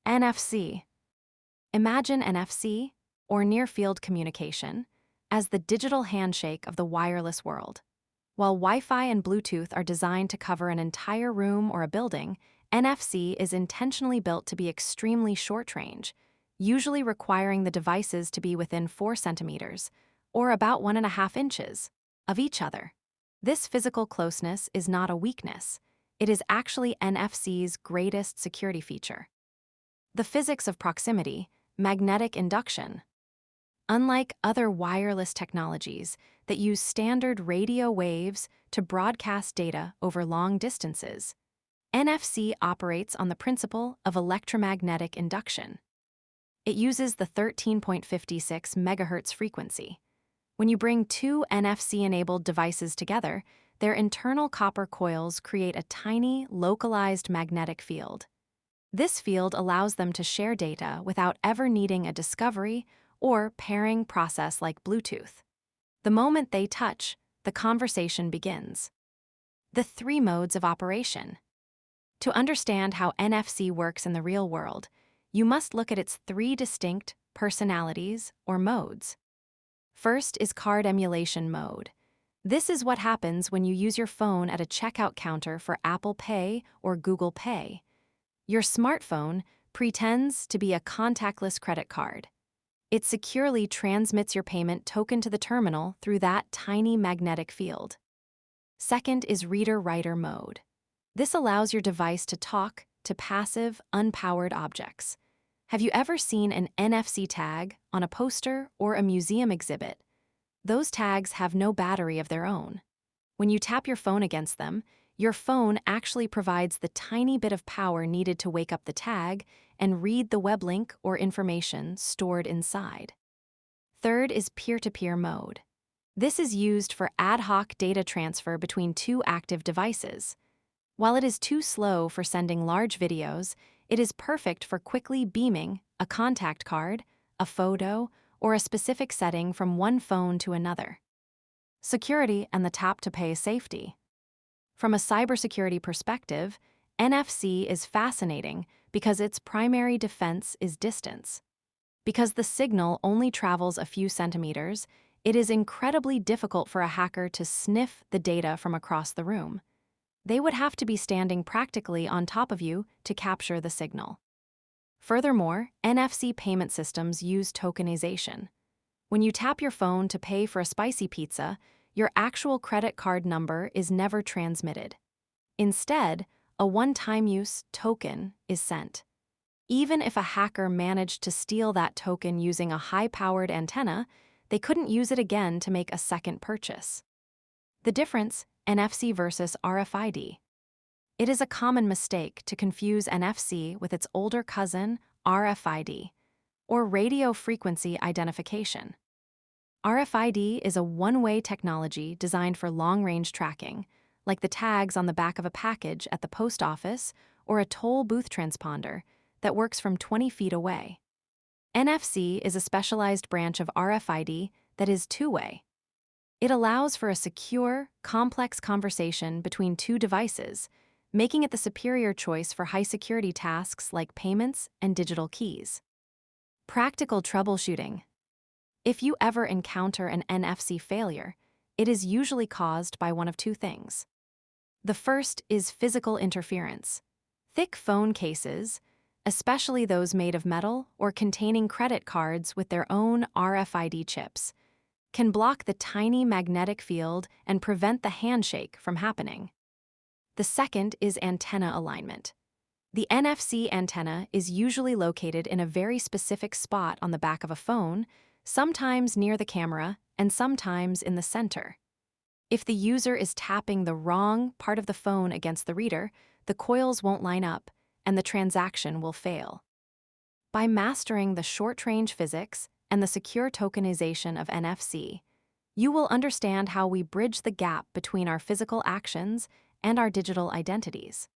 NFC. Imagine NFC, or near-field communication, as the digital handshake of the wireless world. While Wi-Fi and Bluetooth are designed to cover an entire room or a building, NFC is intentionally built to be extremely short-range, usually requiring the devices to be within 4 centimeters, or about 1.5 inches, of each other. This physical closeness is not a weakness. It is actually NFC's greatest security feature. The physics of proximity, magnetic induction. Unlike other wireless technologies that use standard radio waves to broadcast data over long distances, NFC operates on the principle of electromagnetic induction. It uses the 13.56 MHz frequency. When you bring two NFC-enabled devices together, their internal copper coils create a tiny, localized magnetic field. This field allows them to share data without ever needing a discovery or pairing process like Bluetooth. The moment they touch, the conversation begins. The 3 modes of operation. To understand how NFC works in the real world, you must look at its 3 distinct personalities or modes. First is card emulation mode. This is what happens when you use your phone at a checkout counter for Apple Pay or Google Pay. Your smartphone pretends to be a contactless credit card. It securely transmits your payment token to the terminal through that tiny magnetic field. Second is reader-writer mode. This allows your device to talk to passive, unpowered objects. Have you ever seen an NFC tag on a poster or a museum exhibit? Those tags have no battery of their own. When you tap your phone against them, your phone actually provides the tiny bit of power needed to wake up the tag and read the web link or information stored inside. Third is peer-to-peer mode. This is used for ad hoc data transfer between 2 active devices. While it is too slow for sending large videos, it is perfect for quickly beaming a contact card, a photo, or a specific setting from one phone to another. Security and the tap-to-pay safety. From a cybersecurity perspective, NFC is fascinating because its primary defense is distance. Because the signal only travels a few centimeters, it is incredibly difficult for a hacker to sniff the data from across the room. They would have to be standing practically on top of you to capture the signal. Furthermore, NFC payment systems use tokenization. When you tap your phone to pay for a spicy pizza, your actual credit card number is never transmitted. Instead, a one-time use token is sent. Even if a hacker managed to steal that token using a high-powered antenna, they couldn't use it again to make a second purchase. The difference: NFC versus RFID. It is a common mistake to confuse NFC with its older cousin, RFID, or radio frequency identification. RFID is a one-way technology designed for long-range tracking, like the tags on the back of a package at the post office or a toll booth transponder that works from 20 feet away. NFC is a specialized branch of RFID that is two-way. It allows for a secure, complex conversation between 2 devices, making it the superior choice for high-security tasks like payments and digital keys. Practical troubleshooting. If you ever encounter an NFC failure, it is usually caused by one of 2 things. The first is physical interference. Thick phone cases, especially those made of metal or containing credit cards with their own RFID chips, can block the tiny magnetic field and prevent the handshake from happening. The second is antenna alignment. The NFC antenna is usually located in a very specific spot on the back of a phone, sometimes near the camera and sometimes in the center. If the user is tapping the wrong part of the phone against the reader, the coils won't line up and the transaction will fail. By mastering the short-range physics and the secure tokenization of NFC, you will understand how we bridge the gap between our physical actions and our digital identities.